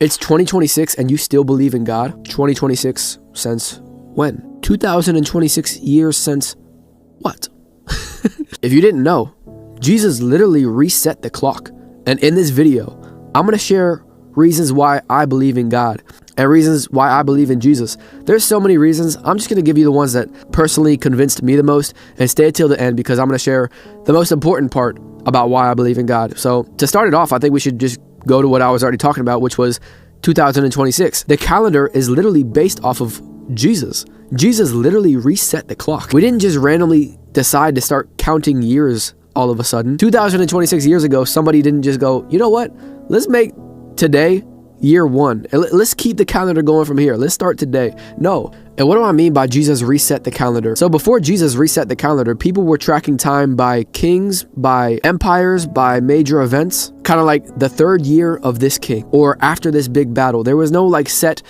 It's 2026 and you still believe in God? 2026 since when? 2026 years since what? If you didn't know, Jesus literally reset the clock. And in this video, I'm going to share reasons why I believe in God and reasons why I believe in Jesus. There's so many reasons. I'm just going to give you the ones that personally convinced me the most, and stay till the end because I'm going to share the most important part about why I believe in God. So to start it off, I think we should just go to what I was already talking about, which was 2026. The calendar is literally based off of Jesus. Jesus literally reset the clock. We didn't just randomly decide to start counting years all of a sudden. 2026 years ago, somebody didn't just go, you know what? Let's make today year one. And let's keep the calendar going from here. Let's start today. No. And what do I mean by Jesus reset the calendar? So before Jesus reset the calendar, people were tracking time by kings, by empires, by major events, kind of like the third year of this king or after this big battle. There was no like set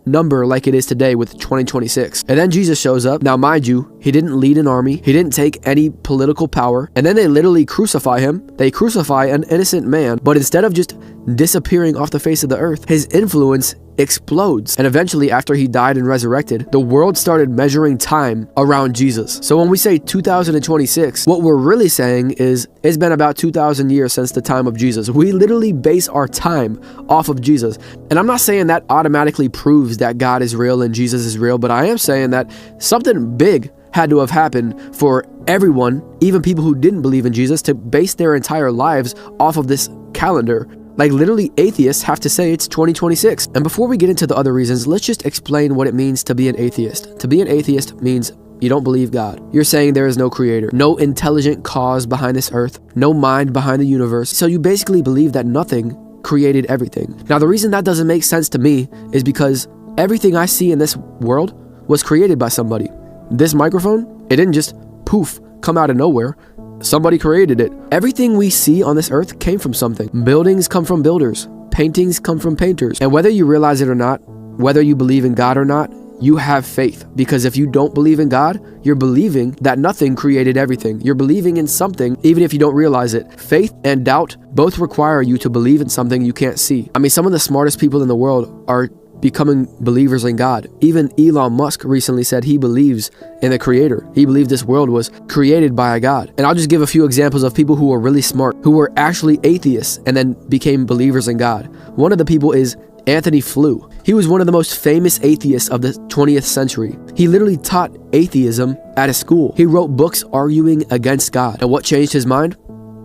number like it is today with 2026. And then Jesus shows up. Now, mind you, he didn't lead an army. He didn't take any political power. And then they literally crucify him. They crucify an innocent man. But instead of just disappearing off the face of the earth, his influence explodes. And eventually, after he died and resurrected, the world started measuring time around Jesus. So when we say 2026, what we're really saying is it's been about 2,000 years since the time of Jesus. We literally base our time off of Jesus. And I'm not saying that automatically proves that God is real and Jesus is real, but I am saying that something big had to have happened for everyone, even people who didn't believe in Jesus, to base their entire lives off of this calendar. Like literally atheists have to say it's 2026. And before we get into the other reasons, let's just explain what it means to be an atheist. To be an atheist means you don't believe God. You're saying there is no creator, no intelligent cause behind this earth, no mind behind the universe. So you basically believe that nothing created everything. Now, the reason that doesn't make sense to me is because everything I see in this world was created by somebody. This microphone, it didn't just poof, come out of nowhere. Somebody created it. Everything we see on this earth came from something. Buildings come from builders. Paintings come from painters. And whether you realize it or not, whether you believe in God or not, you have faith. Because if you don't believe in God, you're believing that nothing created everything. You're believing in something, even if you don't realize it. Faith and doubt both require you to believe in something you can't see. I mean, some of the smartest people in the world are becoming believers in God. Even Elon Musk recently said he believes in the creator. He believed this world was created by a God. And I'll just give a few examples of people who were really smart, who were actually atheists and then became believers in God. One of the people is Anthony Flew. He was one of the most famous atheists of the 20th century. He literally taught atheism at a school. He wrote books arguing against God. And what changed his mind?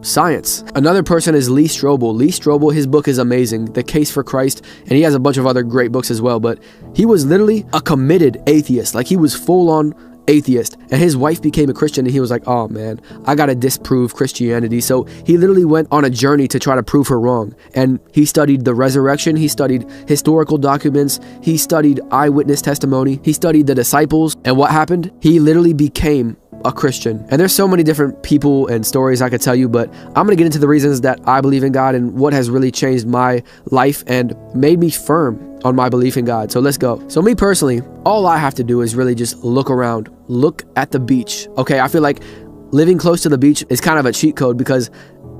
Science. Another person is Lee Strobel. Lee Strobel, his book is amazing, The Case for Christ, and he has a bunch of other great books as well, but he was literally a committed atheist. Like, he was full-on atheist, and his wife became a Christian, and he was like, oh man, I gotta disprove Christianity. So he literally went on a journey to try to prove her wrong, and he studied the resurrection, he studied historical documents, he studied eyewitness testimony, he studied the disciples, and what happened? He literally became a Christian. And there's so many different people and stories I could tell you, but I'm gonna get into the reasons that I believe in God and what has really changed my life and made me firm on my belief in God. So let's go. So me personally, all I have to do is really just look around, look at the beach. Okay, I feel like living close to the beach is kind of a cheat code because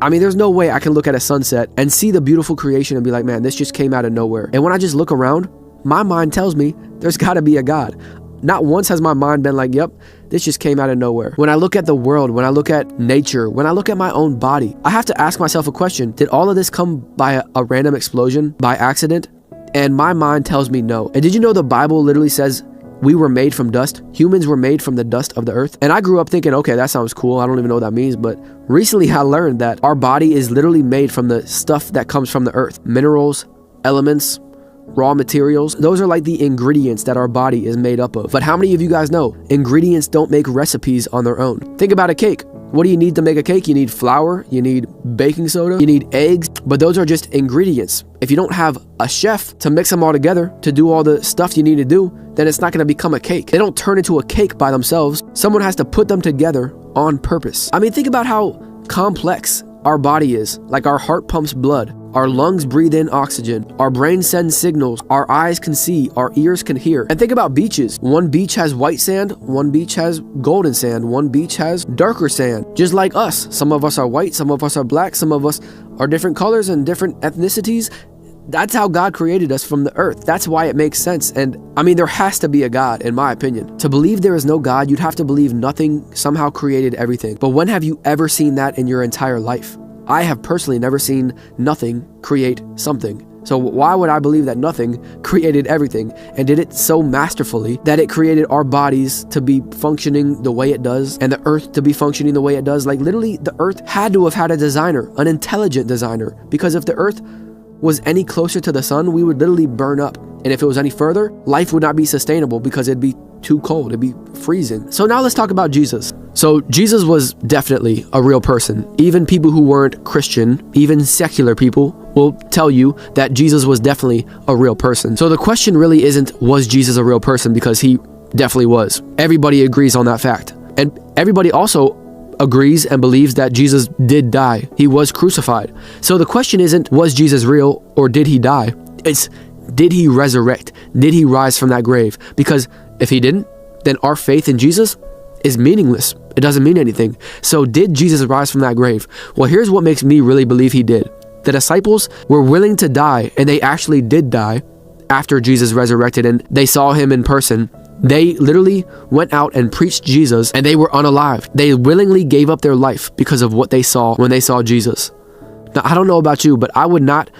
I mean, there's no way I can look at a sunset and see the beautiful creation and be like, man, this just came out of nowhere. And when I just look around, my mind tells me there's gotta be a God. Not once has my mind been like, yep, this just came out of nowhere. When I look at the world, when I look at nature, when I look at my own body, I have to ask myself a question. Did all of this come by a random explosion, by accident? And my mind tells me no. And did you know the Bible literally says we were made from dust? Humans were made from the dust of the earth. And I grew up thinking, okay, that sounds cool. I don't even know what that means. But recently I learned that our body is literally made from the stuff that comes from the earth. Minerals, elements, raw materials. Those are like the ingredients that our body is made up of. But how many of you guys know ingredients don't make recipes on their own? Think about a cake. What do you need to make a cake? You need flour, you need baking soda, you need eggs, but those are just ingredients. If you don't have a chef to mix them all together to do all the stuff you need to do, then it's not going to become a cake. They don't turn into a cake by themselves. Someone has to put them together on purpose. I mean, think about how complex our body is. Like, our heart pumps blood, our lungs breathe in oxygen, our brain sends signals, our eyes can see, our ears can hear. And think about beaches. One beach has white sand, one beach has golden sand, one beach has darker sand. Just like us. Some of us are white, some of us are black, some of us are different colors and different ethnicities. That's how God created us from the earth. That's why it makes sense. And I mean, there has to be a God, in my opinion. To believe there is no God, you'd have to believe nothing somehow created everything. But when have you ever seen that in your entire life? I have personally never seen nothing create something. So why would I believe that nothing created everything and did it so masterfully that it created our bodies to be functioning the way it does and the earth to be functioning the way it does? Like literally the earth had to have had a designer, an intelligent designer, because if the earth was any closer to the sun, we would literally burn up. And if it was any further, life would not be sustainable because it'd be too cold, it'd be freezing. So now let's talk about Jesus. So Jesus was definitely a real person. Even people who weren't Christian, even secular people, will tell you that Jesus was definitely a real person. So the question really isn't, was Jesus a real person? Because he definitely was. Everybody agrees on that fact. And everybody also agrees and believes that Jesus did die. He was crucified. So the question isn't, was Jesus real or did he die? It's, did he resurrect? Did he rise from that grave? Because if he didn't, then our faith in Jesus is meaningless. It doesn't mean anything. So did Jesus rise from that grave? Well, here's what makes me really believe he did. The disciples were willing to die, and they actually did die after Jesus resurrected, and they saw him in person. They literally went out and preached Jesus, and they were unalived. They willingly gave up their life because of what they saw when they saw Jesus. Now, I don't know about you, but I would not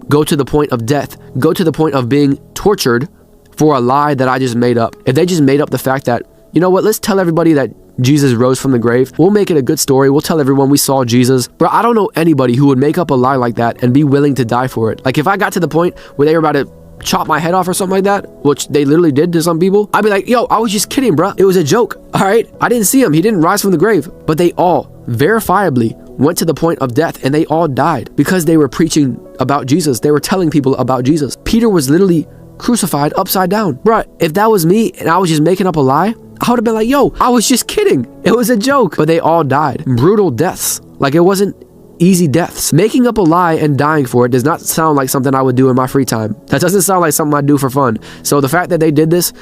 go to the point of death, go to the point of being tortured for a lie that I just made up. If they just made up the fact that, you know what, let's tell everybody that Jesus rose from the grave. We'll make it a good story. We'll tell everyone we saw Jesus. Bro, I don't know anybody who would make up a lie like that and be willing to die for it. Like if I got to the point where they were about to chop my head off or something like that, which they literally did to some people, I'd be like, yo, I was just kidding, bro. It was a joke. All right. I didn't see him. He didn't rise from the grave. But they all verifiably went to the point of death and they all died because they were preaching about Jesus. They were telling people about Jesus. Peter was literally crucified upside down. Bro, if that was me and I was just making up a lie, I would have been like, yo, I was just kidding. It was a joke. But they all died. Brutal deaths. Like it wasn't easy deaths. Making up a lie and dying for it does not sound like something I would do in my free time. That doesn't sound like something I'd do for fun. So the fact that they did this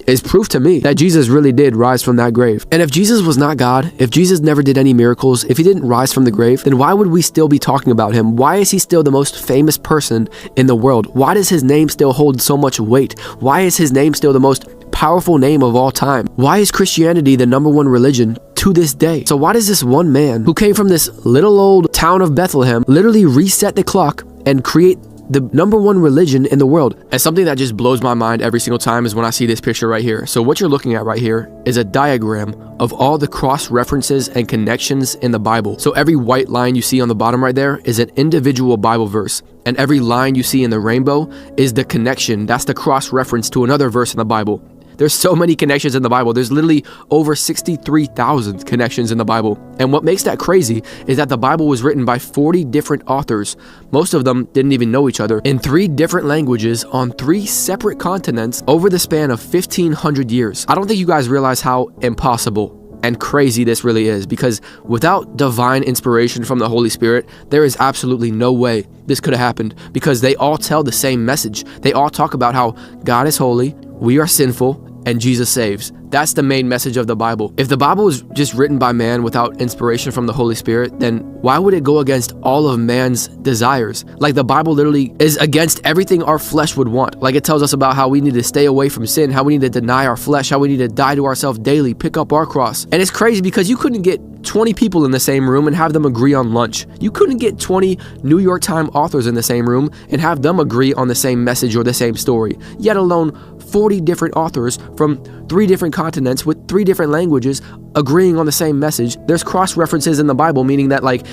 is proof to me that Jesus really did rise from that grave. And if Jesus was not God, if Jesus never did any miracles, if he didn't rise from the grave, then why would we still be talking about him? Why is he still the most famous person in the world? Why does his name still hold so much weight? Why is his name still the most powerful name of all time? Why is Christianity the #1 religion to this day? So why does this one man who came from this little old town of Bethlehem literally reset the clock and create the #1 religion in the world? And something that just blows my mind every single time is when I see this picture right here. So what you're looking at right here is a diagram of all the cross references and connections in the Bible. So every white line you see on the bottom right there is an individual Bible verse. And every line you see in the rainbow is the connection. That's the cross reference to another verse in the Bible. There's so many connections in the Bible. There's literally over 63,000 connections in the Bible. And what makes that crazy is that the Bible was written by 40 different authors. Most of them didn't even know each other, in 3 different languages on 3 separate continents over the span of 1,500 years. I don't think you guys realize how impossible and crazy this really is, because without divine inspiration from the Holy Spirit, there is absolutely no way this could have happened, because they all tell the same message. They all talk about how God is holy, we are sinful, and Jesus saves. That's the main message of the Bible. If the Bible was just written by man without inspiration from the Holy Spirit, then why would it go against all of man's desires? Like the Bible literally is against everything our flesh would want. Like it tells us about how we need to stay away from sin, how we need to deny our flesh, how we need to die to ourselves daily, pick up our cross. And it's crazy because you couldn't get 20 people in the same room and have them agree on lunch. You couldn't get 20 New York Times authors in the same room and have them agree on the same message or the same story, yet alone 40 different authors from 3 different continents with 3 different languages agreeing on the same message. There's cross references in the Bible, meaning that like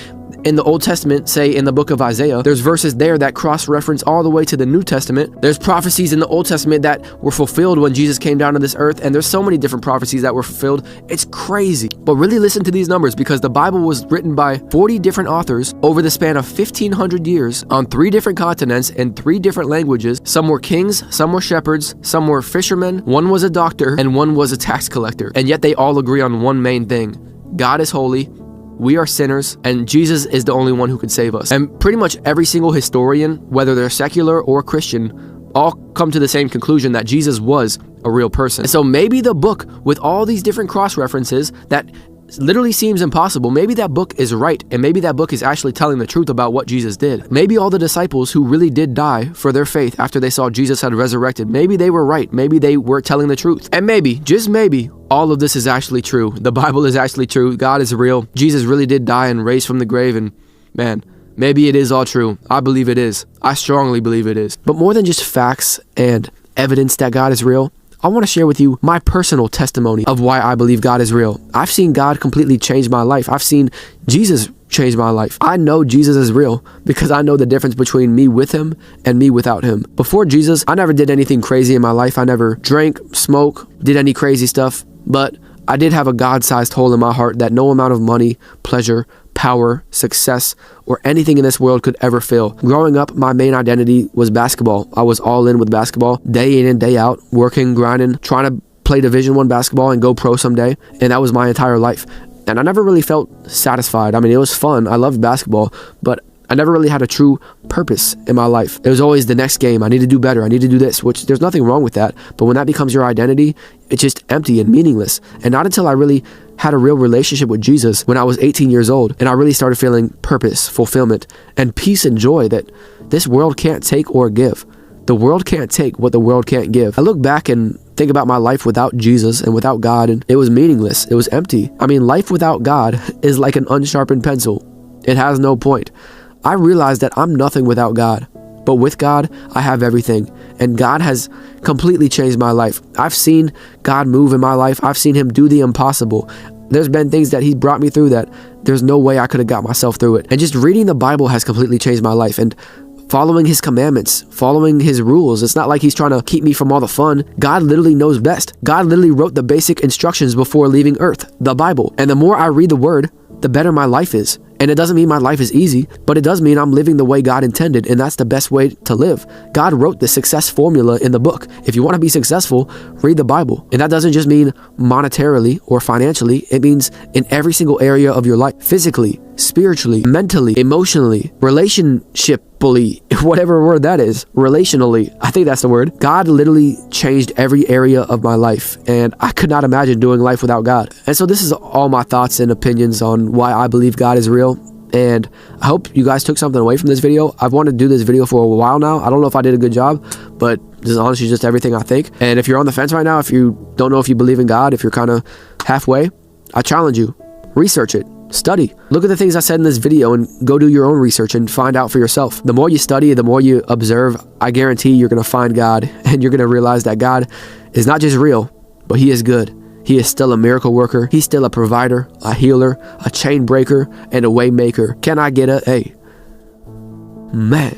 in the Old Testament, say in the book of Isaiah, there's verses there that cross-reference all the way to the New Testament. There's prophecies in the Old Testament that were fulfilled when Jesus came down to this earth, and there's so many different prophecies that were fulfilled. It's crazy. But really listen to these numbers, because the Bible was written by 40 different authors over the span of 1,500 years on 3 different continents in 3 different languages. Some were kings, some were shepherds, some were fishermen, one was a doctor, and one was a tax collector. And yet they all agree on one main thing: God is holy, we are sinners, and Jesus is the only one who can save us. And pretty much every single historian, whether they're secular or Christian, all come to the same conclusion that Jesus was a real person. And so maybe the book with all these different cross references that literally seems impossible, maybe that book is right, and maybe that book is actually telling the truth about what Jesus did. Maybe all the disciples who really did die for their faith after they saw Jesus had resurrected, maybe they were right, maybe they were telling the truth. And maybe, just maybe, all of this is actually true. The Bible is actually true. God is real. Jesus really did die and raise from the grave, and man, maybe it is all true. I believe it is. I strongly believe it is. But more than just facts and evidence that God is real, I want to share with you my personal testimony of why I believe God is real. I've seen God completely change my life. I've seen Jesus change my life. I know Jesus is real because I know the difference between me with him and me without him. Before Jesus, I never did anything crazy in my life. I never drank, smoked, did any crazy stuff, but I did have a God-sized hole in my heart that no amount of money, pleasure, power, success, or anything in this world could ever fill. Growing up, my main identity was basketball. I was all in with basketball, day in and day out, working, grinding, trying to play Division I basketball and go pro someday, and that was my entire life. And I never really felt satisfied. I mean, it was fun. I loved basketball, but I never really had a true purpose in my life. It was always the next game. I need to do better. I need to do this, which there's nothing wrong with that. But when that becomes your identity, it's just empty and meaningless. And not until I really had a real relationship with Jesus when I was 18 years old, and I really started feeling purpose, fulfillment, and peace and joy that this world can't take or give. The world can't take what the world can't give. I look back and think about my life without Jesus and without God, and it was meaningless. It was empty. I mean, life without God is like an unsharpened pencil. It has no point. I realized that I'm nothing without God, but with God, I have everything, and God has completely changed my life. I've seen God move in my life. I've seen him do the impossible. There's been things that he brought me through that there's no way I could have got myself through it. And just reading the Bible has completely changed my life, and following his commandments, following his rules. It's not like he's trying to keep me from all the fun. God literally knows best. God literally wrote the basic instructions before leaving earth, the Bible. And the more I read the word, the better my life is. And it doesn't mean my life is easy, but it does mean I'm living the way God intended, and that's the best way to live. God wrote the success formula in the book. If you want to be successful, read the Bible. And that doesn't just mean monetarily or financially. It means in every single area of your life, physically, spiritually, mentally, emotionally, relationshiply, whatever word that is, relationally. I think that's the word. God literally changed every area of my life, and I could not imagine doing life without God. And so this is all my thoughts and opinions on why I believe God is real. And I hope you guys took something away from this video. I've wanted to do this video for a while now. I don't know if I did a good job, but this is honestly just everything I think. And if you're on the fence right now, if you don't know if you believe in God, if you're kind of halfway, I challenge you, research it. Study. Look at the things I said in this video and go do your own research and find out for yourself. The more you study, the more you observe, I guarantee you're going to find God, and you're going to realize that God is not just real, but he is good. He is still a miracle worker. He's still a provider, a healer, a chain breaker, and a way maker. Can I get a man?